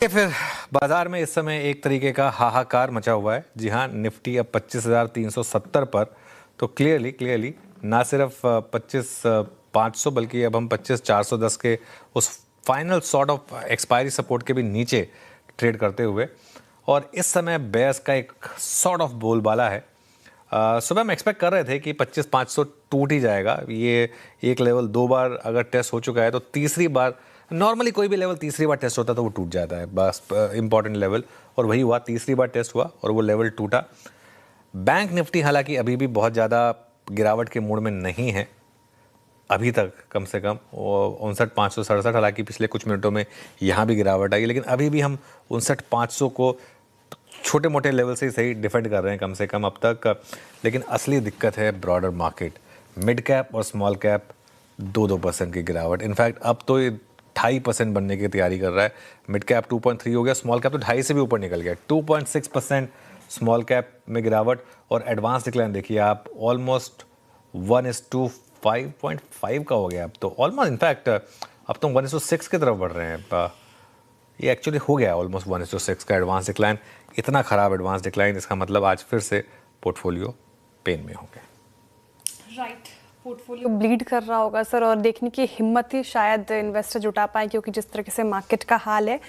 फिर बाजार में इस समय एक तरीके का हाहाकार मचा हुआ है। जी हाँ, निफ्टी अब 25,370 पर, तो क्लियरली ना सिर्फ 25,500 बल्कि अब हम 25,410 के उस final sort of expiry support के भी नीचे ट्रेड करते हुए, और इस समय बेयर्स का एक सॉर्ट ऑफ बोलबाला है। सुबह हम एक्सपेक्ट कर रहे थे कि 25,500 टूट ही जाएगा। ये एक लेवल दो बार अगर टेस्ट हो चुका है तो तीसरी बार, नॉर्मली कोई भी लेवल तीसरी बार टेस्ट होता है तो वो टूट जाता है, बस इंपॉर्टेंट लेवल, और वही हुआ, तीसरी बार टेस्ट हुआ और वो लेवल टूटा। बैंक निफ्टी हालांकि अभी भी बहुत ज़्यादा गिरावट के मूड में नहीं है अभी तक, कम से कम 59,567, हालांकि पिछले कुछ मिनटों में यहाँ भी गिरावट आई, लेकिन अभी भी हम 59,500 को छोटे मोटे लेवल से ही सही डिफेंड कर रहे हैं कम से कम अब तक। लेकिन असली दिक्कत है ब्रॉडर मार्केट, मिड कैप और स्मॉल कैप 2% की गिरावट। इनफैक्ट अब तो ये 2.5% बनने की तैयारी कर रहा है। मिड कैप 2.3 हो गया, स्मॉल कैप तो 2.5 से भी ऊपर निकल गया। 2.6% स्मॉल कैप में गिरावट, और एडवांस डिक्लाइन देखिए आप, ऑलमोस्ट 1:5.5 का हो गया अब तो, ऑलमोस्ट इनफैक्ट अब तो 1:6 की तरफ बढ़ रहे हैं। ये एक्चुअली हो गया ऑलमोस्ट 1:6 का एडवांस डिक्लाइन। इतना ख़राब एडवांस डिक्लाइन, इसका मतलब आज फिर से पोर्टफोलियो पेन में हो गया। राइट, पोर्टफोलियो ब्लीड कर रहा होगा सर, और देखने की हिम्मत ही शायद इन्वेस्टर जुटा पाए, क्योंकि जिस तरीके से मार्केट का हाल है,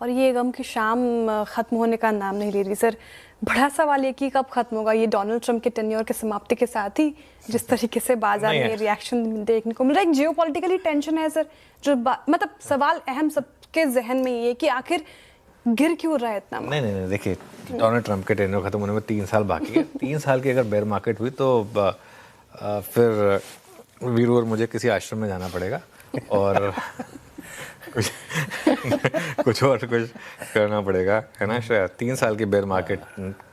और ये गम की शाम ख़त्म होने का नाम नहीं ले रही सर। बड़ा सवाल ये कि कब खत्म होगा ये डोनाल्ड ट्रंप के टेन्योर के समाप्ति के साथ ही जिस तरीके से बाजार में रिएक्शन देखने को मिल रहा है। एक जियोपॉलिटिकली टेंशन है सर, जो मतलब सवाल अहम सबके जहन में ये कि आखिर गिर क्यों रहा है इतना। नहीं, देखिए, डोनाल्ड ट्रंप के टेन्योर खत्म होने में 3 साल बाकी है। 3 साल की अगर बेयर मार्केट हुई तो फिर वीरू और मुझे किसी आश्रम में जाना पड़ेगा और कुछ करना पड़ेगा, है ना श्रेया। 3 साल की बेयर मार्केट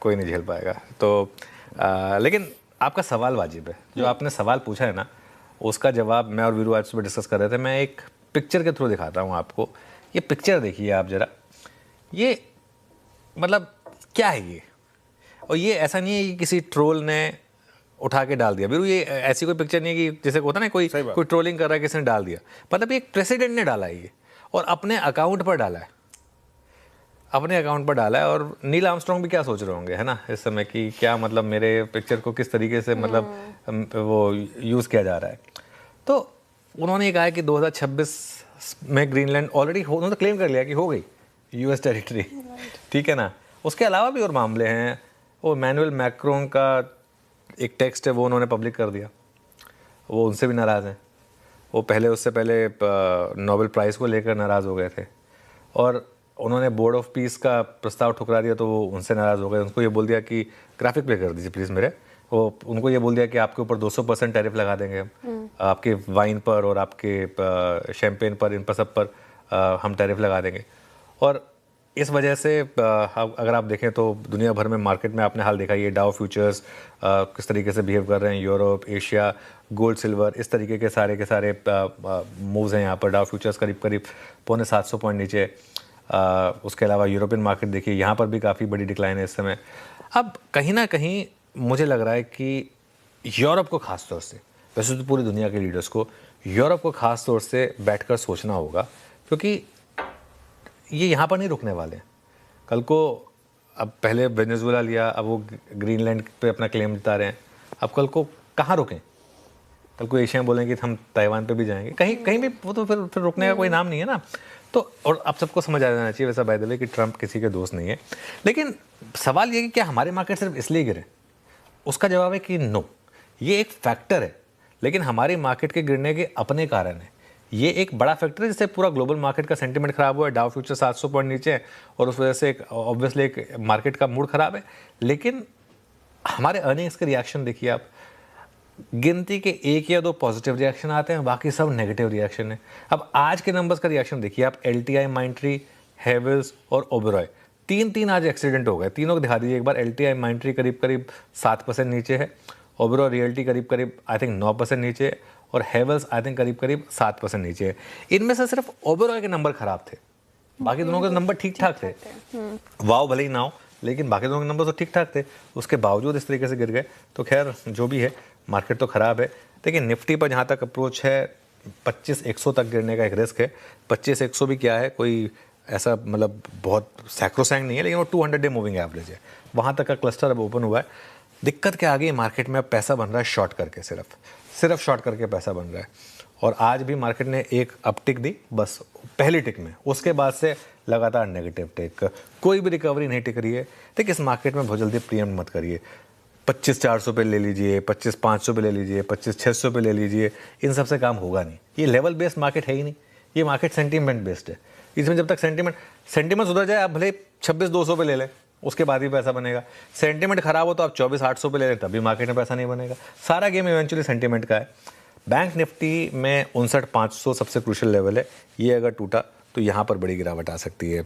कोई नहीं झेल पाएगा। तो लेकिन आपका सवाल वाजिब है, जो आपने सवाल पूछा है ना, उसका जवाब मैं और वीरू आज सुबह डिस्कस कर रहे थे। मैं एक पिक्चर के थ्रू दिखाता हूँ आपको। ये पिक्चर देखिए आप जरा, ये मतलब क्या है ये, और ये ऐसा नहीं है कि किसी ट्रोल ने उठा के डाल दिया। वीरू, ये ऐसी कोई पिक्चर नहीं है कि जैसे होता ना कोई ट्रोलिंग कर रहा है, किसी ने डाल दिया। मतलब ये एक प्रेसिडेंट ने डाला है ये, और अपने अकाउंट पर डाला है, अपने अकाउंट पर डाला है। और नील आर्मस्ट्रॉन्ग भी क्या सोच रहे होंगे, है ना, इस समय कि क्या मतलब मेरे पिक्चर को किस तरीके से मतलब वो यूज़ किया जा रहा है। तो उन्होंने ये कहा है कि 2026 में ग्रीनलैंड ऑलरेडी उन्होंने क्लेम कर लिया कि हो गई यूएस टेरिटरी, ठीक है ना। उसके अलावा भी और मामले हैं। वो मैनुअल मैक्रोन का एक टेक्स्ट है, वो उन्होंने पब्लिक कर दिया, वो उनसे भी नाराज़ हैं। वो पहले, उससे पहले नोबेल प्राइज़ को लेकर नाराज़ हो गए थे, और उन्होंने बोर्ड ऑफ पीस का प्रस्ताव ठुकरा दिया तो वो उनसे नाराज़ हो गए। उनको ये बोल दिया कि ग्राफिक प्ले कर दीजिए प्लीज़ मेरे, वो उनको ये बोल दिया कि आपके ऊपर 200% टैरिफ लगा देंगे हम, आपके वाइन पर और आपके शैम्पेन पर, इन पर सब पर हम टैरिफ लगा देंगे। और इस वजह से अगर आप देखें तो दुनिया भर में मार्केट में आपने हाल देखा, ये डाउ फ्यूचर्स किस तरीके से बिहेव कर रहे हैं, यूरोप, एशिया, गोल्ड, सिल्वर, इस तरीके के सारे मूव्स हैं यहाँ पर। डाउ फ्यूचर्स करीब 750 पॉइंट नीचे। उसके अलावा यूरोपियन मार्केट देखिए, यहाँ पर भी काफ़ी बड़ी डिक्लाइन है इस समय। अब कहीं ना कहीं मुझे लग रहा है कि यूरोप को ख़ास तौर से, वैसे तो पूरी दुनिया के लीडर्स को, यूरोप को ख़ास तौर से बैठकर सोचना होगा, क्योंकि ये यहाँ पर नहीं रुकने वाले। कल को, अब पहले वेनेजुएला लिया, अब वो ग्रीनलैंड पे अपना क्लेम जता रहे हैं, अब कल को कहाँ रुकें? कल को एशिया बोलें कि हम ताइवान पे भी जाएंगे, कहीं भी, वो तो फिर रुकने का कोई नाम नहीं है ना। तो और आप सबको समझ आ जाना चाहिए वैसा बाय द वे कि ट्रंप किसी के दोस्त नहीं है। लेकिन सवाल ये कि क्या हमारे मार्केट सिर्फ इसलिए गिरे? उसका जवाब है कि नो, ये एक फैक्टर है, लेकिन हमारी मार्केट के गिरने के अपने कारण है। ये एक बड़ा फैक्टर है जिससे पूरा ग्लोबल मार्केट का सेंटीमेंट खराब हुआ है। डाउ फ्यूचर 700 पॉइंट नीचे है, और उस वजह से ऑब्वियसली एक मार्केट का मूड खराब है। लेकिन हमारे अर्निंग्स के रिएक्शन देखिए आप, गिनती के 1 या 2 पॉजिटिव रिएक्शन आते हैं, बाकी सब नेगेटिव रिएक्शन है। अब आज के नंबर्स का रिएक्शन देखिए आप, LTI, माइंट्री, हेवल्स और ओबेरॉय, तीन आज एक्सीडेंट हो गए। तीनों को दिखा दीजिए एक बार। LTI माइंट्री करीब 7% नीचे है, ओबेरॉय रियल्टी करीब आई थिंक 9% नीचे है, और हेवल्स आई थिंक करीब 7% नीचे है। इनमें से सिर्फ ओबेरॉय के नंबर खराब थे, बाकी दोनों के नंबर ठीक ठाक थे। वाव भले ही ना हो, लेकिन बाकी दोनों के नंबर तो ठीक ठाक थे। उसके बावजूद इस तरीके से गिर गए। तो खैर जो भी है, मार्केट तो ख़राब है। देखिए निफ्टी पर जहाँ तक अप्रोच है, 25,100 तक गिरने का एक रिस्क है। 25,100 भी क्या है, कोई ऐसा मतलब बहुत सैक्रोसैंक्ट नहीं है, लेकिन वो 200 डे मूविंग एवरेज है, वहाँ तक का क्लस्टर अब ओपन हुआ है। दिक्कत क्या आ गई मार्केट में, अब पैसा बन रहा है शॉर्ट करके, सिर्फ शॉर्ट करके पैसा बन रहा है। और आज भी मार्केट ने एक अपटिक दी बस पहली टिक में, उसके बाद से लगातार नेगेटिव टिक, कोई भी रिकवरी नहीं टिक रही है। देखिए इस मार्केट में बहुत जल्दी प्रीएम्प्ट मत करिए। 25,400 पे ले लीजिए, 25,500 पे ले लीजिए, 25,600 पे ले लीजिए, इन सब से काम होगा नहीं। ये लेवल बेस्ड मार्केट है ही नहीं, ये मार्केट सेंटीमेंट बेस्ड है। इसमें जब तक सेंटीमेंट सुधर जाए, आप भले 26,200 पे ले लें, उसके बाद ही पैसा बनेगा। सेंटीमेंट खराब हो तो आप 24,800 पे ले लें, तभी मार्केट में पैसा नहीं बनेगा। सारा गेम इवेंचुअली सेंटीमेंट का है। बैंक निफ्टी में 59,500 सबसे क्रूशियल लेवल है, ये अगर टूटा तो यहाँ पर बड़ी गिरावट आ सकती है।